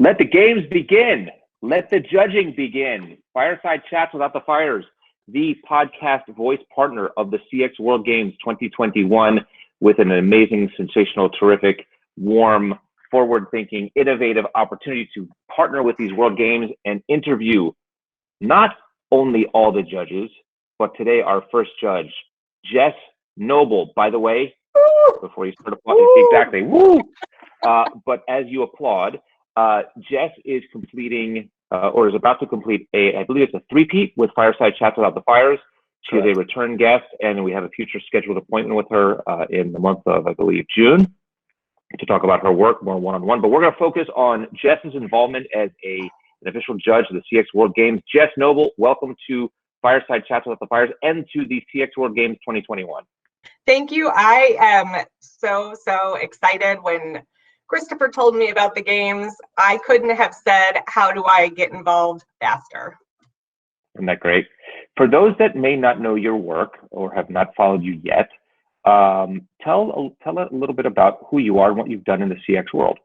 Let the games begin. Let the judging begin. Fireside Chats Without the Fires, the podcast voice partner of the CX World Games 2021, with an amazing, sensational, terrific, warm, forward-thinking, innovative opportunity to partner with these World Games and interview not only all the judges, but today our first judge, Jess Noble. By the way, before you start applauding, exactly, woo! But as you applaud, Jess is completing, or is about to complete I believe it's a three-peat with Fireside Chats Without the Fires. She is a return guest, and we have a future scheduled appointment with her in the month of, I believe, June, to talk about her work more one-on-one. But we're going to focus on Jess's involvement as an official judge of the CX World Games. Jess Noble, welcome to Fireside Chats Without the Fires and to the CX World Games 2021. Thank you. I am so excited. When Christopher told me about the games, I couldn't have said, how do I get involved faster? Isn't that great? For those that may not know your work or have not followed you yet, tell a little bit about who you are and what you've done in the CX world.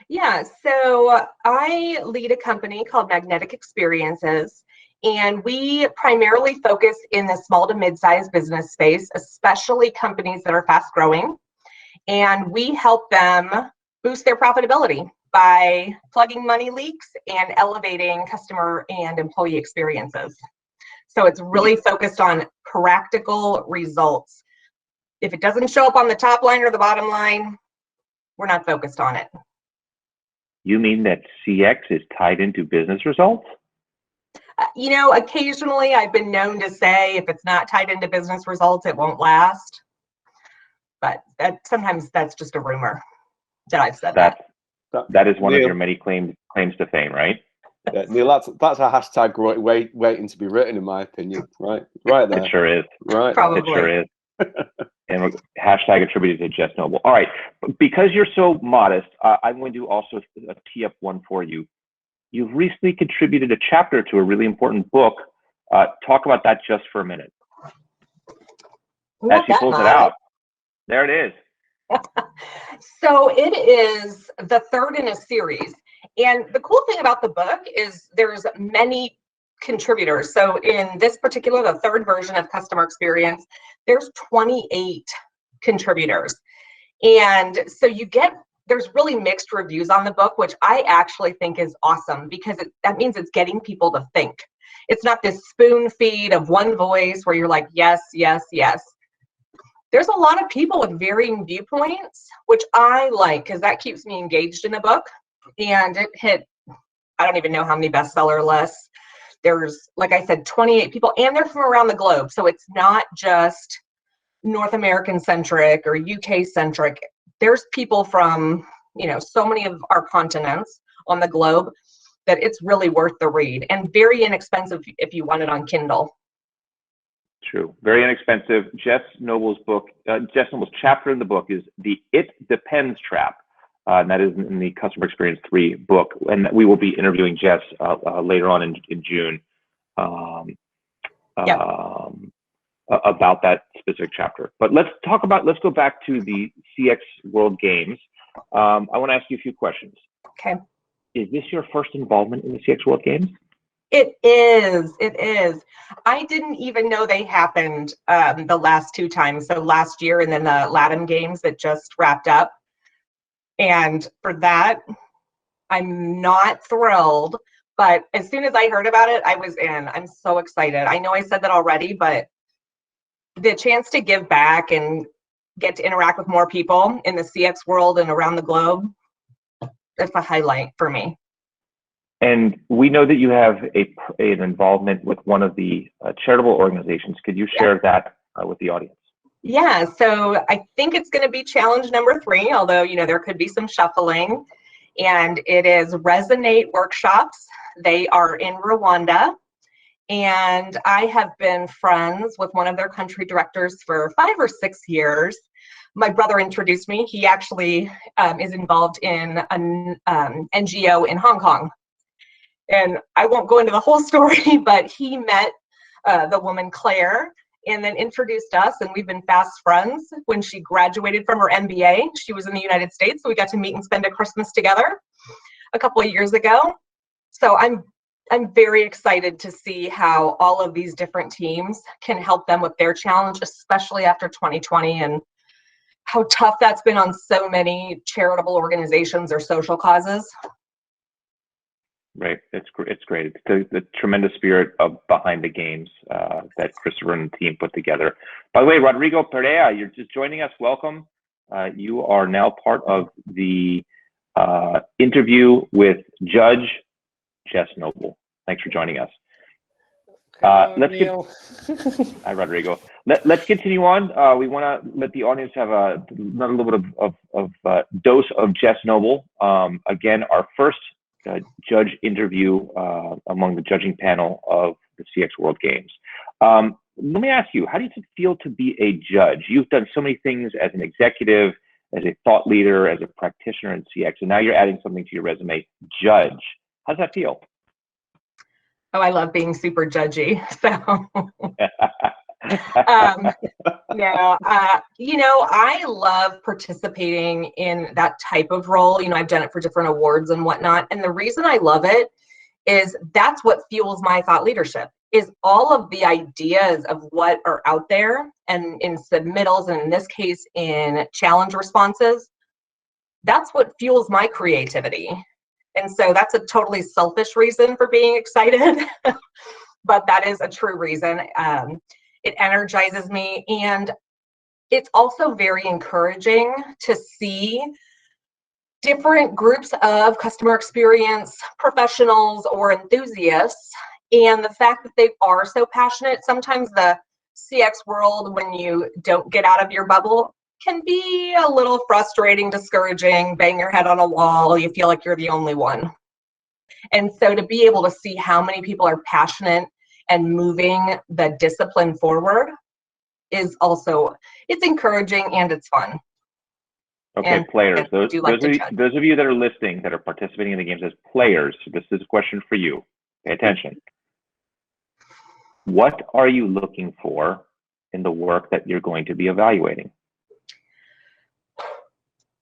Yeah, so I lead a company called Magnetic Experiences, and we primarily focus in the small to mid-sized business space, especially companies that are fast growing. And we help them boost their profitability by plugging money leaks and elevating customer and employee experiences. So it's really focused on practical results. If it doesn't show up on the top line or the bottom line, we're not focused on it. You mean that CX is tied into business results? Occasionally I've been known to say if it's not tied into business results, it won't last. But sometimes that's just a rumor that I've said that. That is one Neal, of your many claims to fame, right? Yeah, Neal, that's a hashtag waiting to be written, in my opinion. Right there. It sure is. Right. Probably. It sure is. And hashtag attributed to Jess Noble. All right, because you're so modest, I'm going to also tee up one for you. You've recently contributed a chapter to a really important book. Talk about that just for a minute. As she pulls it out. There it is. So it is the third in a series. And the cool thing about the book is there's many contributors. So in this particular, the third version of customer experience, there's 28 contributors. And so there's really mixed reviews on the book, which I actually think is awesome, because that means it's getting people to think. It's not this spoon feed of one voice where you're like, yes, yes, yes. There's a lot of people with varying viewpoints, which I like, because that keeps me engaged in the book. And it hit, I don't even know how many bestseller lists. There's, like I said, 28 people, and they're from around the globe. So it's not just North American centric or UK centric. There's people from, so many of our continents on the globe that it's really worth the read, and very inexpensive if you want it on Kindle. True. Very inexpensive. Jess Noble's chapter in the book is the It Depends Trap. And that is in the Customer Experience 3 book. And we will be interviewing Jess later on in June about that specific chapter. But let's go back to the CX World Games. I want to ask you a few questions. Okay. Is this your first involvement in the CX World Games? It is. I didn't even know they happened the last two times. So last year, and then the LATAM games that just wrapped up. And for that, I'm not thrilled. But as soon as I heard about it, I was in. I'm so excited. I know I said that already, but the chance to give back and get to interact with more people in the CX world and around the globe, that's a highlight for me. And we know that you have an involvement with one of the charitable organizations. Could you share that with the audience? Yeah, so I think it's going to be challenge number 3, although, there could be some shuffling. And it is Resonate Workshops. They are in Rwanda. And I have been friends with one of their country directors for 5 or 6 years. My brother introduced me. He actually is involved in an NGO in Hong Kong. And I won't go into the whole story, but he met the woman, Claire, and then introduced us, and we've been fast friends. When she graduated from her MBA, she was in the United States, so we got to meet and spend a Christmas together. a couple of years ago. So I'm very excited to see how all of these different teams can help them with their challenge, especially after 2020 and how tough that's been on so many charitable organizations or social causes. Right, it's great. It's the tremendous spirit behind the games that Christopher and the team put together. By the way, Rodrigo Perea, you're just joining us. Welcome. You are now part of the interview with Judge Jess Noble. Thanks for joining us. Hello, Let's Neal. Hi, Rodrigo. Let's continue on. We want to let the audience have another little bit of dose of Jess Noble. Again, our first judge interview among the judging panel of the CX World Games. Let me ask you, how do you feel to be a judge? You've done so many things as an executive, as a thought leader, as a practitioner in CX, and now you're adding something to your resume, judge. How does that feel? Oh, I love being super judgy. So, I love participating in that type of role. I've done it for different awards and whatnot. And the reason I love it is that's what fuels my thought leadership, is all of the ideas of what are out there and in submittals, and in this case, in challenge responses. That's what fuels my creativity. And so that's a totally selfish reason for being excited, but that is a true reason. It energizes me, and it's also very encouraging to see different groups of customer experience professionals or enthusiasts, and the fact that they are so passionate. Sometimes the CX world, when you don't get out of your bubble, can be a little frustrating, discouraging, bang your head on a wall, you feel like you're the only one. And so to be able to see how many people are passionate and moving the discipline forward is also, it's encouraging and it's fun. Okay, and players, those of you that are listening, that are participating in the games as players, this is a question for you. Pay attention. What are you looking for in the work that you're going to be evaluating?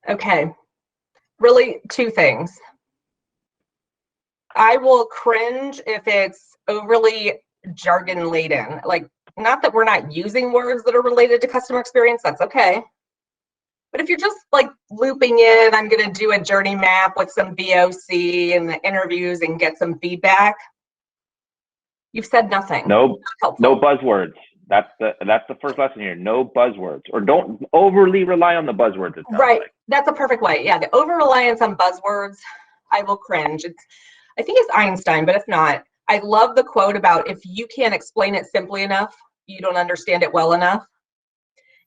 Okay, really two things. I will cringe if it's overly jargon laden. Like, not that we're not using words that are related to customer experience, that's okay. But if you're just like looping in, I'm going to do a journey map with some VOC and the interviews and get some feedback, you've said nothing. No buzzwords. That's the first lesson here. No buzzwords, or don't overly rely on the buzzwords. Right. Like. That's a perfect way. Yeah. The over reliance on buzzwords, I will cringe. I think it's Einstein, but if not, I love the quote about if you can't explain it simply enough, you don't understand it well enough.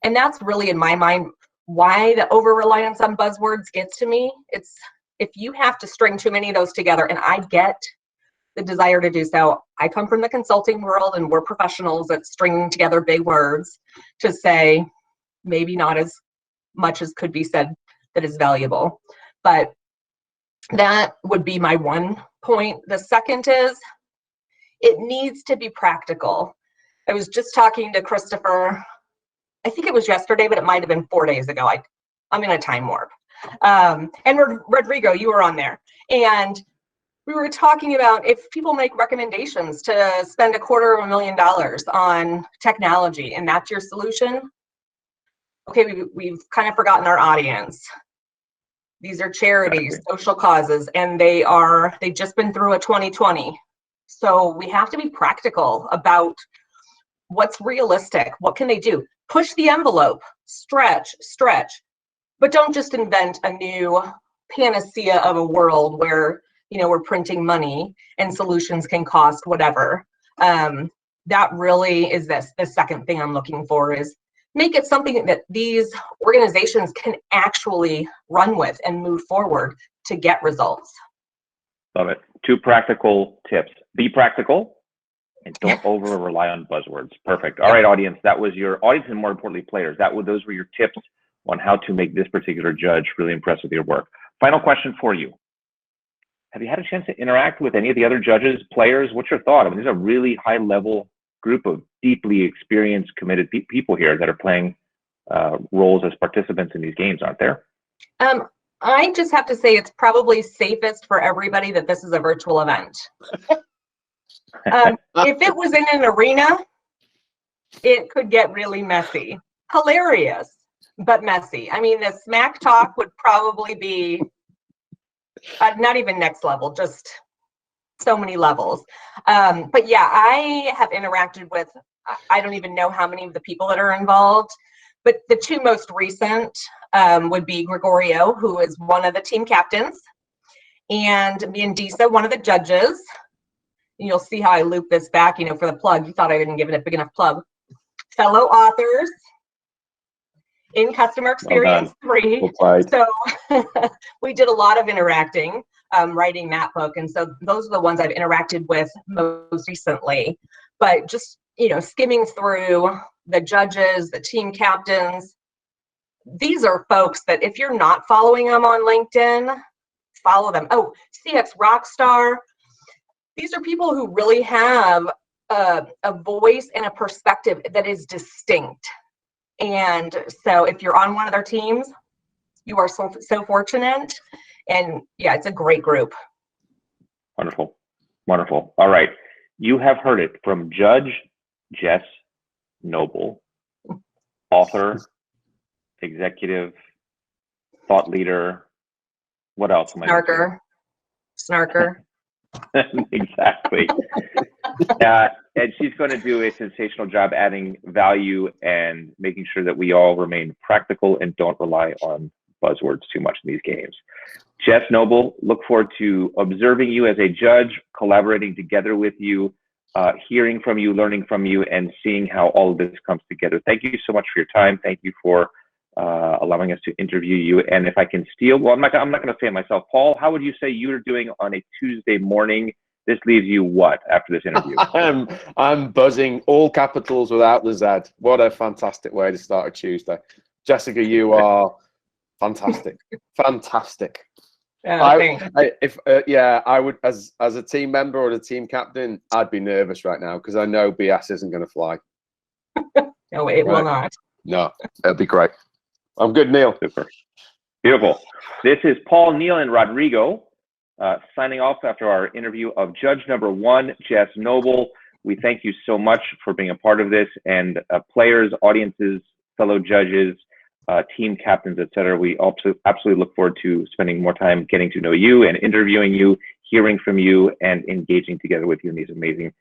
And that's really, in my mind, why the over reliance on buzzwords gets to me. It's if you have to string too many of those together, and I get the desire to do so. I come from the consulting world, and we're professionals at stringing together big words to say maybe not as much as could be said that is valuable. But that would be my one point. The second is it needs to be practical. I was just talking to Christopher, I think it was yesterday, but it might have been 4 days ago. I'm in a time warp. And Rodrigo, you were on there. And we were talking about if people make recommendations to spend $250,000 on technology and that's your solution. Okay, we've kind of forgotten our audience. These are charities, social causes, and they've just been through a 2020. So we have to be practical about what's realistic. What can they do? Push the envelope, stretch, but don't just invent a new panacea of a world where we're printing money and solutions can cost whatever. That really is the second thing I'm looking for, is make it something that these organizations can actually run with and move forward to get results. Love it. 2 practical tips. Be practical and don't over rely on buzzwords. Perfect. All right, audience, that was your audience, and more importantly, players. Those were your tips on how to make this particular judge really impressed with your work. Final question for you. Have you had a chance to interact with any of the other judges, players? What's your thought? I mean, there's a really high-level group of deeply experienced, committed people here that are playing roles as participants in these games, aren't there? I just have to say it's probably safest for everybody that this is a virtual event. If it was in an arena, it could get really messy. Hilarious, but messy. I mean, the smack talk would probably be not even next level, just so many levels. But yeah, I have interacted with, I don't even know how many of the people that are involved, but the two most recent would be Gregorio, who is one of the team captains, and Miandisa, one of the judges. And you'll see how I loop this back, you know, for the plug. You thought I didn't give it a big enough plug. Fellow authors in Customer Experience 3. So we did a lot of interacting, writing that book. And so those are the ones I've interacted with most recently. But just, you know, skimming through the judges, the team captains, these are folks that if you're not following them on LinkedIn, follow them. Oh, CX Rockstar. These are people who really have a voice and a perspective that is distinct. And so if you're on one of their teams, you are so fortunate. And yeah, it's a great group. Wonderful. Wonderful. All right. You have heard it from Judge Jess Noble, author, executive, thought leader. What else am I Snarker. Snarker. Exactly. And she's going to do a sensational job adding value and making sure that we all remain practical and don't rely on buzzwords too much in these games. Jess Noble, look forward to observing you as a judge, collaborating together with you, hearing from you, learning from you, and seeing how all of this comes together. Thank you so much for your time. Thank you for allowing us to interview you. And if I can steal, well, I'm not going to say it myself. Paul, how would you say you're doing on a Tuesday morning? This leaves you what after this interview? I'm buzzing, all capitals without the Z. What a fantastic way to start a Tuesday. Jessica, you are fantastic. Fantastic. I would, as a team member or the team captain, I'd be nervous right now because I know BS isn't going to fly. No, it will not. No, it'll be great. I'm good, Neal. Super. Beautiful. This is Paul, Neal, and Rodrigo signing off after our interview of Judge number 1, Jess Noble. We thank you so much for being a part of this, and players, audiences, fellow judges, team captains, etc. We also absolutely look forward to spending more time getting to know you and interviewing you, hearing from you, and engaging together with you in these amazing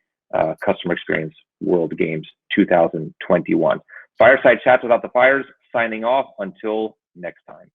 customer experience World Games 2021. Fireside Chats Without the Fires, signing off until next time.